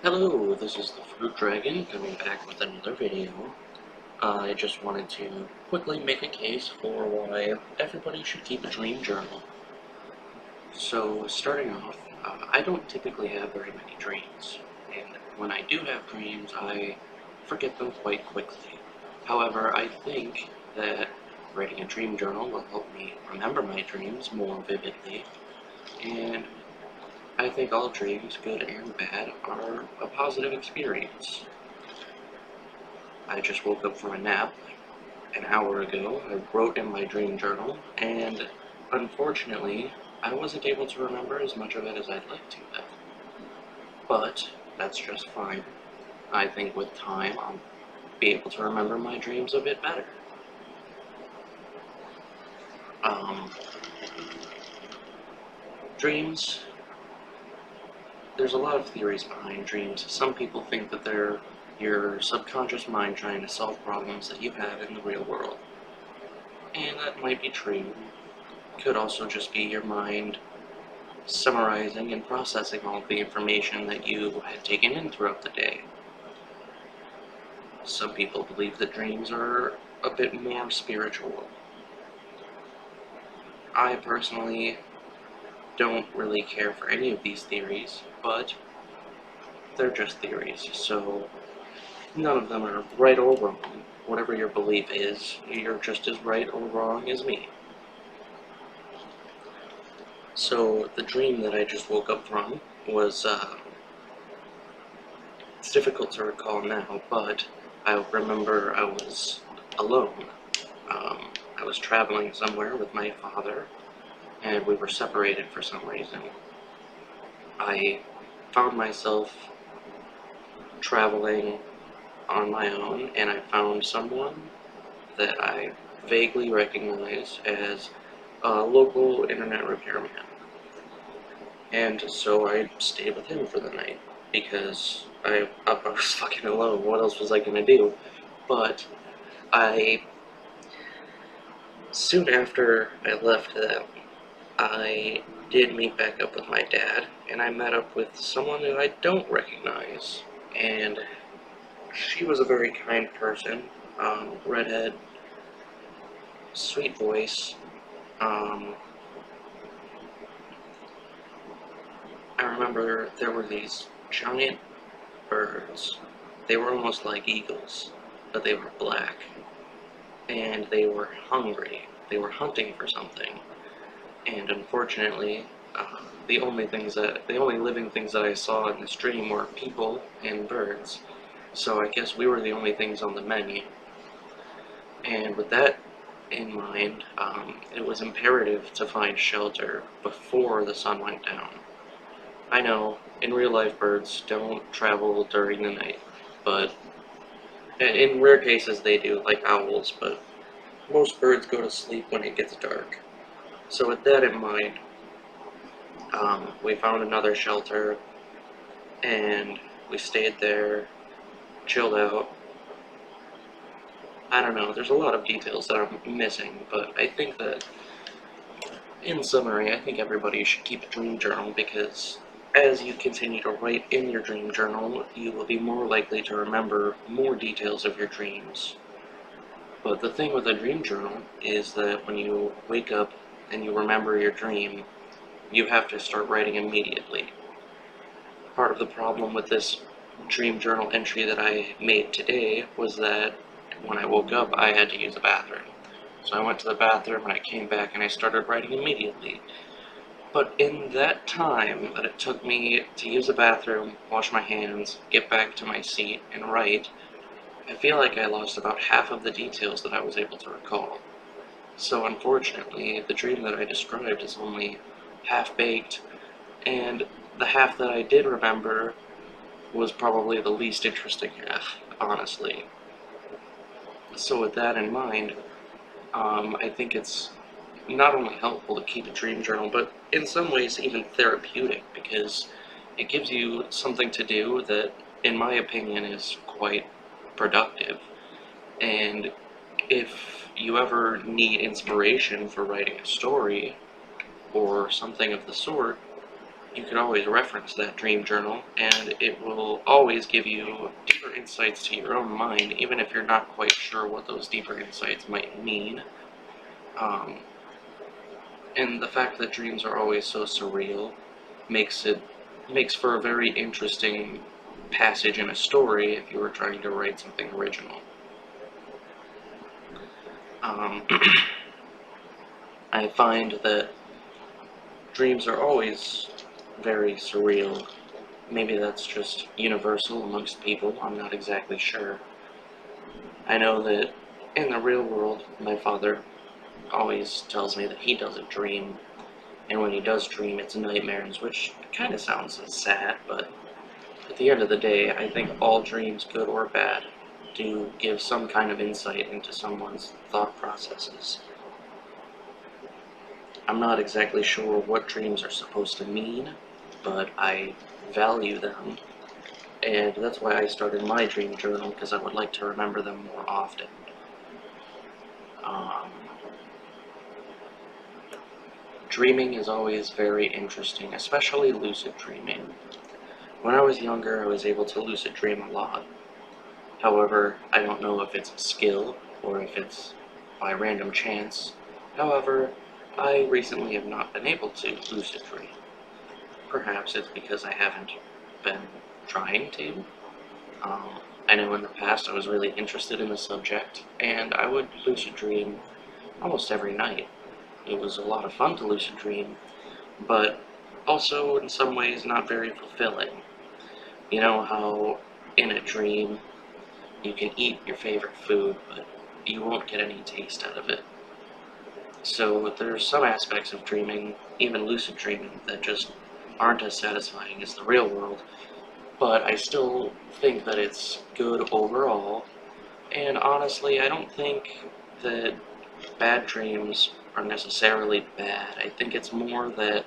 Hello, this is the Fruit Dragon coming back with another video. I just wanted to quickly make a case for why everybody should keep a dream journal. So, starting off, I don't typically have very many dreams, and when I do have dreams, I forget them quite quickly. However, I think that writing a dream journal will help me remember my dreams more vividly, and I think all dreams, good and bad, are a positive experience. I just woke up from a nap an hour ago. I wrote in my dream journal, and unfortunately, I wasn't able to remember as much of it as I'd like to have. But that's just fine. I think with time, I'll be able to remember my dreams a bit better. Dreams, there's a lot of theories behind dreams. Some people think that they're your subconscious mind trying to solve problems that you have in the real world. And that might be true. Could also just be your mind summarizing and processing all of the information that you had taken in throughout the day. Some people believe that dreams are a bit more spiritual. I personally don't really care for any of these theories, but they're just theories, so none of them are right or wrong. Whatever your belief is, you're just as right or wrong as me. So the dream that I just woke up from was, it's difficult to recall now, but I remember I was alone. I was traveling somewhere with my father, and we were separated for some reason. I found myself traveling on my own, and I found someone that I vaguely recognized as a local internet repairman. And so I stayed with him for the night, because I was fucking alone. What else was I gonna do? But soon after I left them, I did meet back up with my dad, and I met up with someone who I don't recognize, and she was a very kind person, redhead, sweet voice. I remember there were these giant birds. They were almost like eagles, but they were black, and they were hungry. They were hunting for something, and unfortunately, the only living things that I saw in this dream were people and birds. So I guess we were the only things on the menu. And with that in mind, it was imperative to find shelter before the sun went down. I know, in real life birds don't travel during the night, but in rare cases they do, like owls, but most birds go to sleep when it gets dark. So with that in mind, we found another shelter, and we stayed there, chilled out. I don't know, there's a lot of details that I'm missing, but I think that, in summary, I think everybody should keep a dream journal, because as you continue to write in your dream journal, you will be more likely to remember more details of your dreams. But the thing with a dream journal is that when you wake up and you remember your dream, you have to start writing immediately. Part of the problem with this dream journal entry that I made today was that when I woke up, I had to use the bathroom. So I went to the bathroom and I came back and I started writing immediately. But in that time that it took me to use the bathroom, wash my hands, get back to my seat, and write, I feel like I lost about half of the details that I was able to recall. So unfortunately, the dream that I described is only half-baked, and the half that I did remember was probably the least interesting half, honestly. So with that in mind, I think it's not only helpful to keep a dream journal, but in some ways even therapeutic, because it gives you something to do that, in my opinion, is quite productive. And if you ever need inspiration for writing a story, or something of the sort, you can always reference that dream journal, and it will always give you deeper insights to your own mind, even if you're not quite sure what those deeper insights might mean. Um, and the fact that dreams are always so surreal makes for a very interesting passage in a story if you were trying to write something original. Um, I find that dreams are always very surreal. Maybe that's just universal amongst people, I'm not exactly sure. I know that in the real world, my father always tells me that he doesn't dream, and when he does dream, it's nightmares, which kind of sounds sad, but at the end of the day, I think all dreams, good or bad, do give some kind of insight into someone's thought processes. I'm not exactly sure what dreams are supposed to mean, but I value them, and that's why I started my dream journal, because I would like to remember them more often. Um, Dreaming is always very interesting, especially lucid dreaming. When I was younger, I was able to lucid dream a lot. However, I don't know if it's a skill or if it's by random chance. However, I recently have not been able to lucid dream. Perhaps it's because I haven't been trying to. I know in the past I was really interested in the subject, and I would lucid dream almost every night. It was a lot of fun to lucid dream, but also in some ways not very fulfilling. You know how in a dream you can eat your favorite food, but you won't get any taste out of it. So there's some aspects of dreaming, even lucid dreaming, that just aren't as satisfying as the real world, but I still think that it's good overall, and honestly, I don't think that bad dreams are necessarily bad. I think it's more that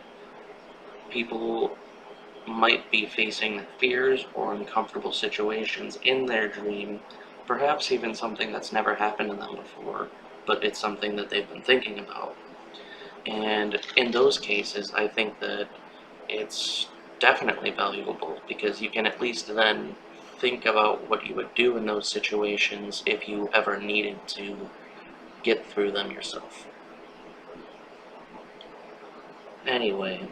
people might be facing fears or uncomfortable situations in their dream, perhaps even something that's never happened to them before, but it's something that they've been thinking about. And in those cases, I think that it's definitely valuable because you can at least then think about what you would do in those situations if you ever needed to get through them yourself. Anyway,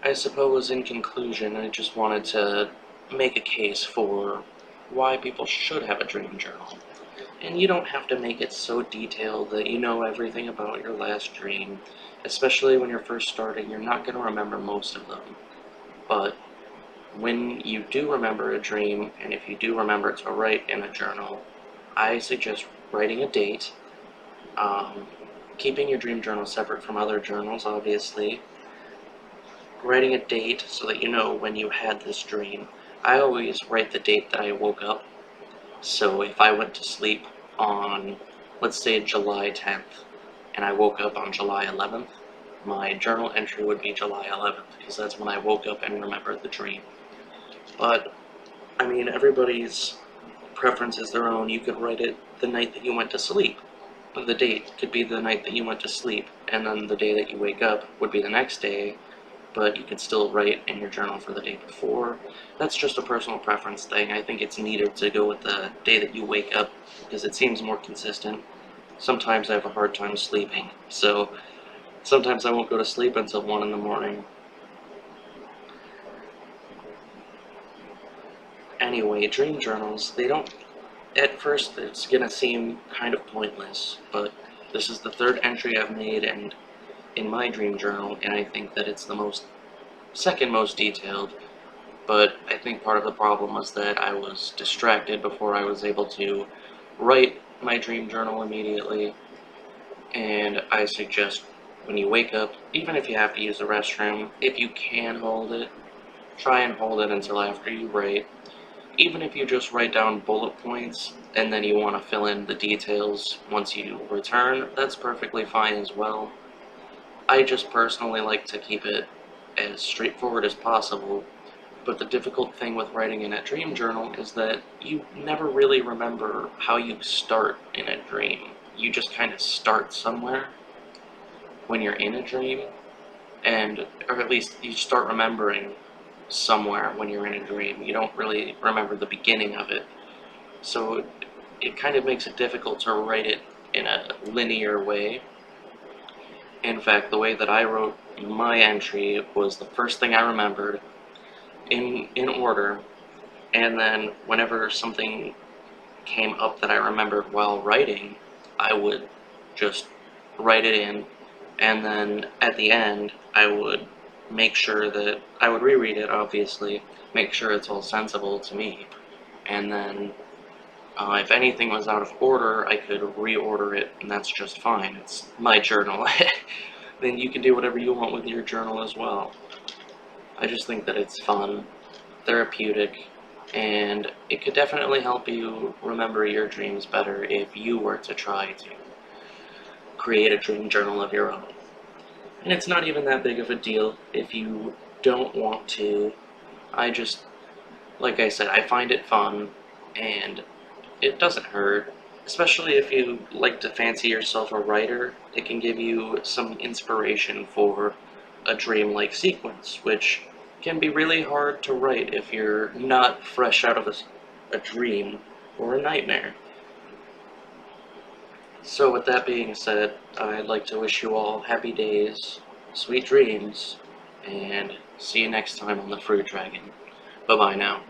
I suppose in conclusion, I just wanted to make a case for why people should have a dream journal. And you don't have to make it so detailed that you know everything about your last dream, especially when you're first starting, you're not going to remember most of them. But when you do remember a dream, and if you do remember to write in a journal, I suggest writing a date, um, keeping your dream journal separate from other journals, obviously, writing a date so that you know when you had this dream. I always write the date that I woke up, so if I went to sleep on, let's say, July 10th, and I woke up on July 11th, my journal entry would be July 11th, because that's when I woke up and remembered the dream. But, I mean, everybody's preference is their own. You could write it the night that you went to sleep. The date could be the night that you went to sleep, and then the day that you wake up would be the next day, but you could still write in your journal for the day before. That's just a personal preference thing. I think it's neater to go with the day that you wake up, because it seems more consistent. Sometimes I have a hard time sleeping, so sometimes I won't go to sleep until 1 in the morning. Anyway, dream journals, they don't, at first it's gonna seem kind of pointless, but this is the third entry I've made and in my dream journal, and I think that it's the second most detailed, but I think part of the problem was that I was distracted before I was able to write my dream journal immediately, and I suggest when you wake up, even if you have to use the restroom, if you can hold it, try and hold it until after you write. Even if you just write down bullet points and then you want to fill in the details once you return, that's perfectly fine as well. I just personally like to keep it as straightforward as possible, but the difficult thing with writing in a dream journal is that you never really remember how you start in a dream. You just kind of start somewhere when you're in a dream, and or at least you start remembering somewhere when you're in a dream. You don't really remember the beginning of it, so it kind of makes it difficult to write it in a linear way. In fact, the way that I wrote my entry was the first thing I remembered in order, and then whenever something came up that I remembered while writing, I would just write it in, and then at the end, I would make sure that I would reread it, obviously, make sure it's all sensible to me, and then if anything was out of order, I could reorder it, and that's just fine. It's my journal. Then you can do whatever you want with your journal as well. I just think that it's fun, therapeutic, and it could definitely help you remember your dreams better if you were to try to create a dream journal of your own. And it's not even that big of a deal if you don't want to. I just, like I said, I find it fun, and it doesn't hurt. Especially if you like to fancy yourself a writer, it can give you some inspiration for a dream-like sequence, which can be really hard to write if you're not fresh out of a dream or a nightmare. So with that being said, I'd like to wish you all happy days, sweet dreams, and see you next time on the Fruit Dragon. Bye-bye now.